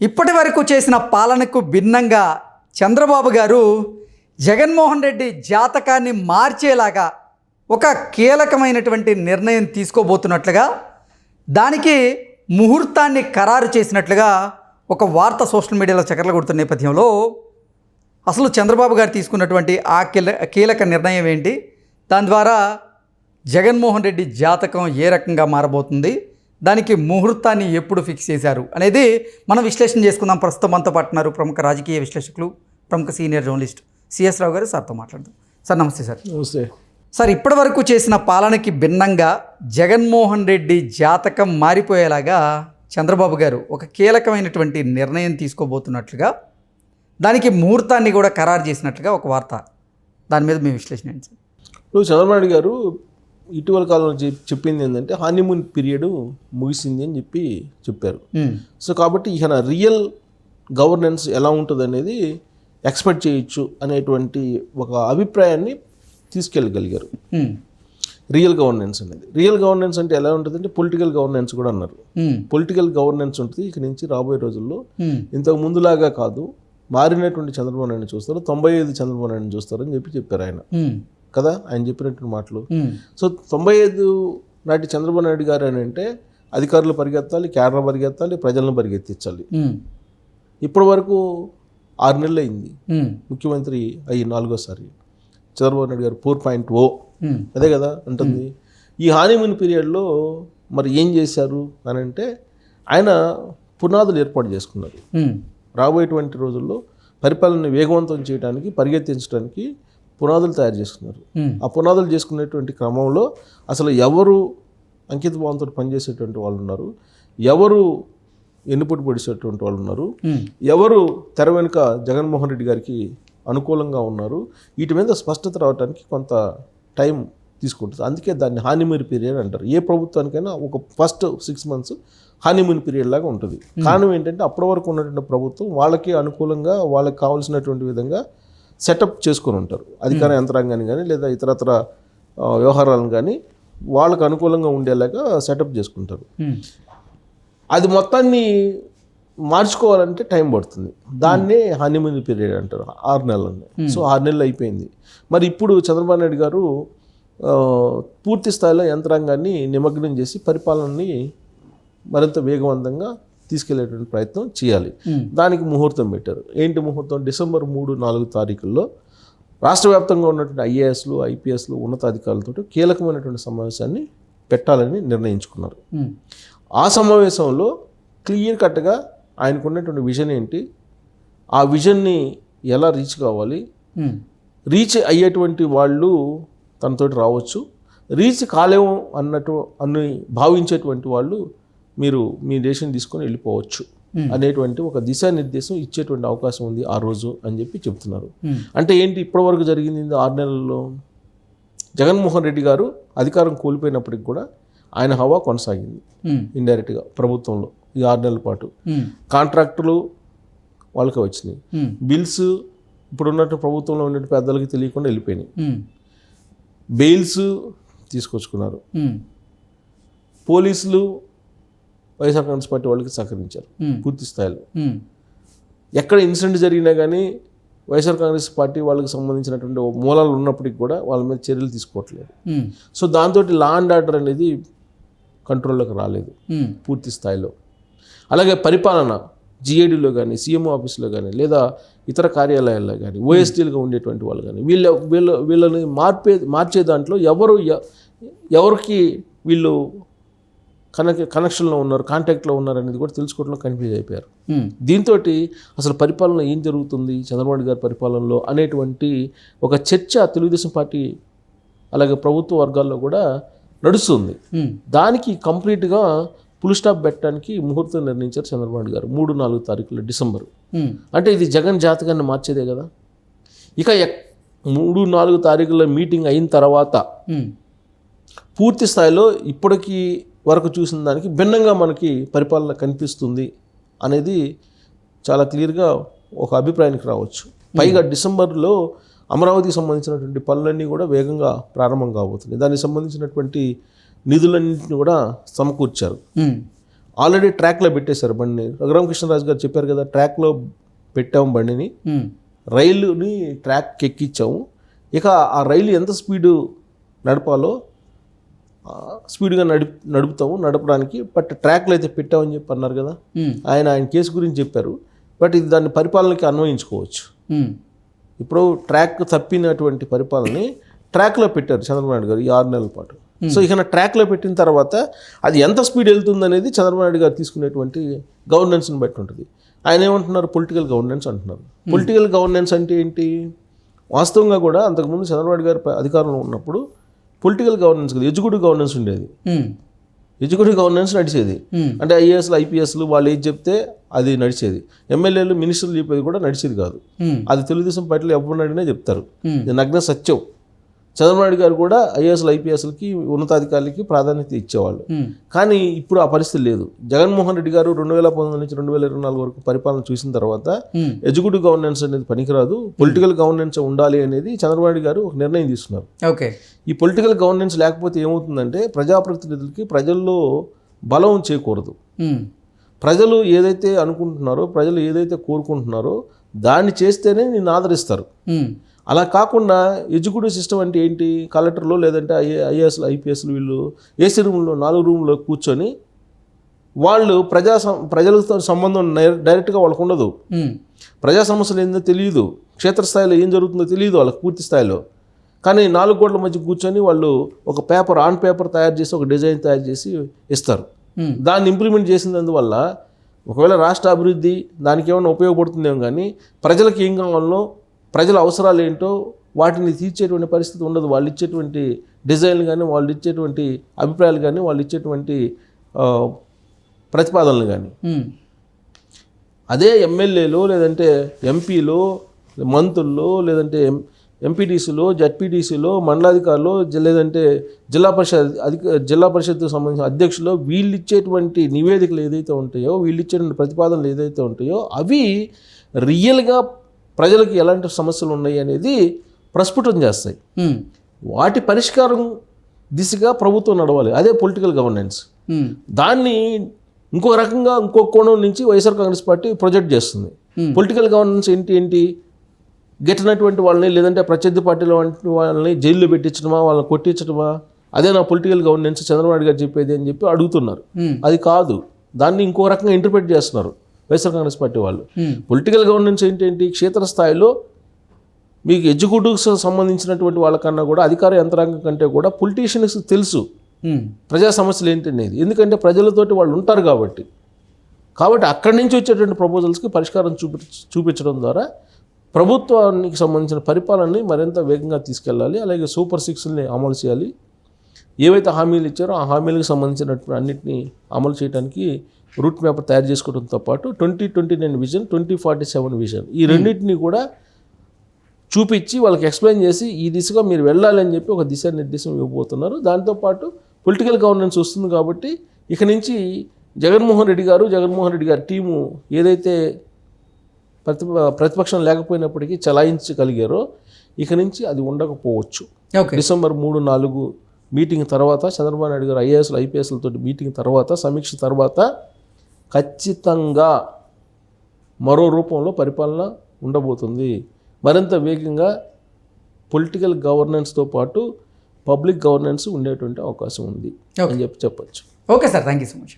ఇప్పటి వరకు చేసిన పాలనకు భిన్నంగా చంద్రబాబు గారు జగన్మోహన్ రెడ్డి జాతకాన్ని మార్చేలాగా ఒక కీలకమైనటువంటి నిర్ణయం తీసుకోబోతున్నట్లుగా, దానికి ముహూర్తాన్ని ఖరారు చేసినట్లుగా ఒక వార్త సోషల్ మీడియాలో చక్కర్లు కొడుతున్న నేపథ్యంలో అసలు చంద్రబాబు గారు తీసుకున్నటువంటి ఆ కీలక నిర్ణయం ఏంటి, దాని ద్వారా జగన్మోహన్ రెడ్డి జాతకం ఏ రకంగా మారబోతుంది, దానికి ముహూర్తాన్ని ఎప్పుడు ఫిక్స్ చేశారు అనేది మనం విశ్లేషణ చేసుకుందాం. ప్రస్తుతం మనతో పాటున్నారు ప్రముఖ రాజకీయ విశ్లేషకులు, ప్రముఖ సీనియర్ జర్నలిస్ట్ సిఎస్ రావు గారు. సార్తో మాట్లాడదాం. సార్ నమస్తే. సార్ నమస్తే. సార్, ఇప్పటి వరకు చేసిన పాలనకి భిన్నంగా జగన్మోహన్ రెడ్డి జాతకం మారిపోయేలాగా చంద్రబాబు గారు ఒక కీలకమైనటువంటి నిర్ణయం తీసుకోబోతున్నట్లుగా, దానికి ముహూర్తాన్ని కూడా ఖరారు చేసినట్లుగా ఒక వార్త. దాని మీద మీ విశ్లేషణ ఏంటి సార్? ఇప్పుడు చంద్రబాబు నాయుడు గారు ఇటీవల కాలంలో చెప్పింది ఏంటంటే హనీమూన్ పీరియడ్ ముగిసింది అని చెప్పారు. సో కాబట్టి ఇక రియల్ గవర్నెన్స్ ఎలా ఉంటుంది అనేది ఎక్స్పెక్ట్ చేయొచ్చు అనేటువంటి ఒక అభిప్రాయాన్ని తీసుకెళ్ళగలిగారు. రియల్ గవర్నెన్స్ అనేది, రియల్ గవర్నెన్స్ అంటే ఎలా ఉంటుంది అంటే పొలిటికల్ గవర్నెన్స్ కూడా అన్నారు. పొలిటికల్ గవర్నెన్స్ ఉంటుంది ఇక నుంచి రాబోయే రోజుల్లో. ఇంతకు ముందులాగా కాదు, మారినటువంటి చంద్రబాబు నాయుడు చూస్తారు, 95 చంద్రబాబు నాయుడు చూస్తారు అని చెప్పారు ఆయన కదా, ఆయన చెప్పినటువంటి మాటలు. సో 95 నాటి చంద్రబాబు నాయుడు గారు అని అంటే అధికారులు పరిగెత్తాలి, క్యాడర్ పరిగెత్తాలి, ప్రజలను పరిగెత్తించాలి. ఇప్పటి వరకు 6 నెలలు అయింది ముఖ్యమంత్రి అయ్యి 4వ చంద్రబాబు నాయుడు గారు 4.0 అదే కదా అంటుంది. ఈ హానీమూన్ పీరియడ్లో మరి ఏం చేశారు అని అంటే ఆయన పునాదులు ఏర్పాటు చేసుకున్నారు. రాబోయేటువంటి రోజుల్లో పరిపాలన వేగవంతం చేయడానికి, పరిగెత్తించడానికి పునాదులు తయారు చేసుకున్నారు. ఆ పునాదులు చేసుకునేటువంటి క్రమంలో అసలు ఎవరు అంకిత భావంతో పనిచేసేటువంటి వాళ్ళు ఉన్నారు, ఎవరు ఎన్నుపోటు పొడిచేటువంటి వాళ్ళు ఉన్నారు, ఎవరు తెర వెనుక జగన్మోహన్ రెడ్డి గారికి అనుకూలంగా ఉన్నారు, వీటి మీద స్పష్టత రావడానికి కొంత టైం తీసుకుంటుంది. అందుకే దాన్ని హానీమూన్ పీరియడ్ అంటారు. ఏ ప్రభుత్వానికైనా ఒక ఫస్ట్ 6 months హానీమూన్ పీరియడ్ లాగా ఉంటుంది. కారణం ఏంటంటే అప్పటి వరకు ఉన్నటువంటి ప్రభుత్వం వాళ్ళకి అనుకూలంగా, వాళ్ళకి కావాల్సినటువంటి విధంగా సెటప్ చేసుకొని ఉంటారు. అధికార యంత్రాంగాన్ని కానీ లేదా ఇతరత్ర వ్యవహారాలను కానీ వాళ్ళకు అనుకూలంగా ఉండేలాగా సెటప్ చేసుకుంటారు. అది మొత్తాన్ని మార్చుకోవాలంటే టైం పడుతుంది. దాన్నే హనీమూన్ పీరియడ్ అంటారు, 6 నెలలని. సో 6 నెలలు అయిపోయింది. మరి ఇప్పుడు చంద్రబాబు నాయుడు గారు పూర్తి స్థాయిలో యంత్రాంగాన్ని నిమగ్నం చేసి పరిపాలనని మరింత వేగవంతంగా తీసుకెళ్లేటువంటి ప్రయత్నం చేయాలి. దానికి ముహూర్తం పెట్టారు. ఏంటి ముహూర్తం? డిసెంబర్ 3-4 తారీఖుల్లో రాష్ట్ర వ్యాప్తంగా ఉన్నటువంటి ఐఏఎస్లు, ఐపీఎస్లు, ఉన్నతాధికారులతో కీలకమైనటువంటి సమావేశాన్ని పెట్టాలని నిర్ణయించుకున్నారు. ఆ సమావేశంలో క్లియర్ కట్గా ఆయనకున్నటువంటి విజన్ ఏంటి, ఆ విజన్ని ఎలా రీచ్ కావాలి, రీచ్ అయ్యేటువంటి వాళ్ళు తనతోటి రావచ్చు, రీచ్ కాలేము అని భావించేటువంటి వాళ్ళు మీరు మీ డెసిషన్ తీసుకొని వెళ్ళిపోవచ్చు అనేటువంటి ఒక దిశానిర్దేశం ఇచ్చేటువంటి అవకాశం ఉంది ఆ రోజు అని చెప్తున్నారు. అంటే ఏంటి, ఇప్పటివరకు జరిగింది 6 నెలల్లో జగన్మోహన్ రెడ్డి గారు అధికారం కోల్పోయినప్పటికి కూడా ఆయన హవా కొనసాగింది ఇండైరెక్ట్గా ప్రభుత్వంలో ఈ 6 నెలల పాటు. కాంట్రాక్టులు వాళ్ళకి వచ్చినాయి, బిల్స్ ఇప్పుడున్నట్టు ప్రభుత్వంలో ఉన్నట్టు పెద్దలకి తెలియకుండా వెళ్ళిపోయినాయి, బెయిల్స్ తీసుకొచ్చుకున్నారు, పోలీసులు వైఎస్ఆర్ కాంగ్రెస్ పార్టీ వాళ్ళకి సహకరించారు పూర్తి స్థాయిలో. ఎక్కడ ఇన్సిడెంట్ జరిగినా కానీ వైఎస్ఆర్ కాంగ్రెస్ పార్టీ వాళ్ళకి సంబంధించినటువంటి మూలాలు ఉన్నప్పటికీ కూడా వాళ్ళ మీద చర్యలు తీసుకోవట్లేదు. సో దాంతో లా అండ్ ఆర్డర్ అనేది కంట్రోల్లోకి రాలేదు పూర్తి స్థాయిలో. అలాగే పరిపాలన జిఏడిలో కానీ, సీఎంఓ ఆఫీస్లో కానీ, లేదా ఇతర కార్యాలయాల్లో కానీ, ఓఎస్టీలుగా ఉండేటువంటి వాళ్ళు కానీ వీళ్ళని మార్చే దాంట్లో ఎవరికి వీళ్ళు కనెక్షన్లో ఉన్నారు, కాంటాక్ట్లో ఉన్నారు అనేది కూడా తెలుసుకోవడంలో కన్ఫ్యూజ్ అయిపోయారు. దీంతో అసలు పరిపాలన ఏం జరుగుతుంది చంద్రబాబు గారి పరిపాలనలో అనేటువంటి ఒక చర్చ తెలుగుదేశం పార్టీ అలాగే ప్రభుత్వ వర్గాల్లో కూడా నడుస్తుంది. దానికి కంప్లీట్గా ఫుల్ స్టాప్ పెట్టడానికి ముహూర్తం నిర్ణయించారు చంద్రబాబు గారు 3-4 తారీఖుల డిసెంబర్. అంటే ఇది జగన్ జాతకాన్ని మార్చేదే కదా. ఇక 3-4 తారీఖుల మీటింగ్ అయిన తర్వాత పూర్తి స్థాయిలో ఇప్పటికీ వరకు చూసిన దానికి భిన్నంగా మనకి పరిపాలన కనిపిస్తుంది అనేది చాలా క్లియర్గా ఒక అభిప్రాయానికి రావచ్చు. పైగా డిసెంబర్లో అమరావతికి సంబంధించినటువంటి పనులన్నీ కూడా వేగంగా ప్రారంభం కాబోతున్నాయి. దానికి సంబంధించినటువంటి నిధులన్నింటినీ కూడా సమకూర్చారు. ఆల్రెడీ ట్రాక్లో పెట్టేశారు బండిని. రఘురామకృష్ణరాజు గారు చెప్పారు కదా, ట్రాక్లో పెట్టాము బండిని, రైలుని ట్రాక్ ఎక్కించాము. ఇక ఆ రైలు ఎంత స్పీడు నడపాలో స్పీడ్గా నడుపుతాము నడపడానికి, బట్ ట్రాక్లో అయితే పెట్టామని చెప్పి అన్నారు కదా. ఆయన కేసు గురించి చెప్పారు, బట్ ఇది దాన్ని పరిపాలనకి అన్వయించుకోవచ్చు. ఇప్పుడు ట్రాక్ తప్పినటువంటి పరిపాలనని ట్రాక్లో పెట్టారు చంద్రబాబు నాయుడు గారు ఈ 6 నెలల పాటు. సో ఇక ట్రాక్లో పెట్టిన తర్వాత అది ఎంత స్పీడ్ వెళ్తుంది అనేది చంద్రబాబు నాయుడు గారు తీసుకునేటువంటి గవర్నెన్స్ని బట్టి ఉంటుంది. ఆయన ఏమంటున్నారు, పొలిటికల్ గవర్నెన్స్ అంటున్నారు. పొలిటికల్ గవర్నెన్స్ అంటే ఏంటి? వాస్తవంగా కూడా అంతకుముందు చంద్రబాబు నాయుడు గారు అధికారంలో ఉన్నప్పుడు పొలిటికల్ గవర్నెన్స్ కదా, ఎగ్జిక్యూటివ్ గవర్నెన్స్ ఉండేది. ఎగ్జిక్యూటివ్ గవర్నెన్స్ నడిచేది. అంటే ఐఏఎస్లు ఐపీఎస్లు వాళ్ళు ఏది చెప్తే అది నడిచేది. ఎమ్మెల్యేలు మినిస్టర్లు చెప్పేది కూడా నడిచేది కాదు. అది తెలుగుదేశం పార్టీలో ఎవరిని అడిగినా చెప్తారు, ఇది నగ్న సత్యం. చంద్రబాబు నాయుడు గారు కూడా ఐఏఎస్లు ఐపీఎస్లకి ఉన్నతాధికారులకి ప్రాధాన్యత ఇచ్చేవాళ్ళు. కానీ ఇప్పుడు ఆ పరిస్థితి లేదు. జగన్మోహన్ రెడ్డి గారు 2019 నుంచి 2024 వరకు పరిపాలన చూసిన తర్వాత ఎగ్జిక్యూటివ్ గవర్నెన్స్ అనేది పనికిరాదు, పొలిటికల్ గవర్నెన్స్ ఉండాలి అనేది చంద్రబాబు నాయుడు గారు ఒక నిర్ణయం తీసుకున్నారు. ఓకే, ఈ పొలిటికల్ గవర్నెన్స్ లేకపోతే ఏమవుతుందంటే ప్రజాప్రతినిధులకి ప్రజల్లో బలం చేకూరదు. ప్రజలు ఏదైతే అనుకుంటున్నారో, ప్రజలు ఏదైతే కోరుకుంటున్నారో దాన్ని చేస్తేనే నిన్ను ఆదరిస్తారు. అలా కాకుండా ఎగ్జిక్యూటివ్ సిస్టమ్ అంటే ఏంటి? కలెక్టర్లో లేదంటే ఐఏఎస్లు ఐపీఎస్లు వీళ్ళు ఏసీ రూమ్లో 4 రూమ్లో కూర్చొని వాళ్ళు ప్రజలతో సంబంధం డైరెక్ట్గా వాళ్ళకు ఉండదు. ప్రజా సమస్యలు ఏందో తెలియదు, క్షేత్రస్థాయిలో ఏం జరుగుతుందో తెలియదు వాళ్ళకి పూర్తి స్థాయిలో. కానీ 4 గోడల మధ్య కూర్చొని వాళ్ళు ఒక ఆన్ పేపర్ తయారు చేసి ఒక డిజైన్ తయారు చేసి ఇస్తారు. దాన్ని ఇంప్లిమెంట్ చేసినందువల్ల ఒకవేళ రాష్ట్ర అభివృద్ధి దానికి ఏమైనా ఉపయోగపడుతుందేమో, కానీ ప్రజలకు ఏం కావాలనో ప్రజల అవసరాలు ఏంటో వాటిని తీర్చేటువంటి పరిస్థితి ఉండదు. వాళ్ళు ఇచ్చేటువంటి డిజైన్లు కానీ, వాళ్ళు ఇచ్చేటువంటి అభిప్రాయాలు కానీ, వాళ్ళు ఇచ్చేటువంటి ప్రతిపాదనలు కానీ. అదే ఎమ్మెల్యేలో లేదంటే ఎంపీలో, మంత్రుల్లో, లేదంటే ఎంపీటీసీలో, జడ్పీటీసీలో, మండలాధికారులు, లేదంటే జిల్లా పరిషత్కు సంబంధించిన అధ్యక్షులు, వీళ్ళు ఇచ్చేటువంటి నివేదికలు ఏదైతే ఉంటాయో, వీళ్ళు ఇచ్చేటువంటి ప్రతిపాదనలు ఏదైతే ఉంటాయో అవి రియల్గా ప్రజలకు ఎలాంటి సమస్యలు ఉన్నాయి అనేది ప్రస్ఫుటం చేస్తాయి. వాటి పరిష్కారం దిశగా ప్రభుత్వం నడవాలి. అదే పొలిటికల్ గవర్నెన్స్. దాన్ని ఇంకో రకంగా ఇంకో కోణం నుంచి వైఎస్ఆర్ కాంగ్రెస్ పార్టీ ప్రొజెక్ట్ చేస్తుంది. పొలిటికల్ గవర్నెన్స్ ఏంటి? గెట్టినటువంటి వాళ్ళని లేదంటే ప్రత్యర్థి పార్టీల వంటి వాళ్ళని జైల్లో పెట్టించడమా, వాళ్ళని కొట్టించడమా, అదే నా పొలిటికల్ గవర్నెన్స్ చంద్రబాబు నాయుడు గారు చెప్పేది అని చెప్పి అడుగుతున్నారు. అది కాదు, దాన్ని ఇంకో రకంగా ఇంటర్ప్రిట్ చేస్తున్నారు వైఎస్ఆర్ కాంగ్రెస్ పార్టీ వాళ్ళు. పొలిటికల్ గవర్నెన్స్ ఏంటి? క్షేత్రస్థాయిలో మీకు ఎగ్జిక్యూటివ్స్ సంబంధించినటువంటి వాళ్ళకన్నా కూడా, అధికార యంత్రాంగం కంటే కూడా పొలిటీషియన్స్ తెలుసు ప్రజా సమస్యలు ఏంటనేది. ఎందుకంటే ప్రజలతోటి వాళ్ళు ఉంటారు కాబట్టి అక్కడి నుంచి వచ్చేటువంటి ప్రపోజల్స్కి పరిష్కారం చూపించడం ద్వారా ప్రభుత్వానికి సంబంధించిన పరిపాలనని మరింత వేగంగా తీసుకెళ్ళాలి. అలాగే సూపర్ 6ని అమలు చేయాలి. ఏవైతే హామీలు ఇచ్చారో ఆ హామీలకు సంబంధించినటువంటి అన్నింటినీ అమలు చేయడానికి రూట్ మ్యాప్ తయారు చేసుకోవడంతో పాటు 2029 విజన్, 2047 విజన్, ఈ రెండింటినీ కూడా చూపించి వాళ్ళకి ఎక్స్ప్లెయిన్ చేసి ఈ దిశగా మీరు వెళ్ళాలని చెప్పి ఒక దిశానిర్దేశం ఇవ్వబోతున్నారు. దాంతోపాటు పొలిటికల్ గవర్నెన్స్ వస్తుంది కాబట్టి ఇక నుంచి జగన్మోహన్ రెడ్డి గారి టీము ఏదైతే ప్రతిపక్షం లేకపోయినప్పటికీ చలాయించగలిగారో ఇక నుంచి అది ఉండకపోవచ్చు. డిసెంబర్ 3-4 మీటింగ్ తర్వాత, చంద్రబాబు నాయుడు గారు ఐఏఎస్లు ఐపీఎస్లతో మీటింగ్ తర్వాత, సమీక్ష తర్వాత ఖచ్చితంగా మరో రూపంలో పరిపాలన ఉండబోతుంది. మరింత వేగంగా పొలిటికల్ గవర్నెన్స్తో పాటు పబ్లిక్ గవర్నెన్స్ ఉండేటువంటి అవకాశం ఉంది అని చెప్పచ్చు. Okay sir, thank you so much.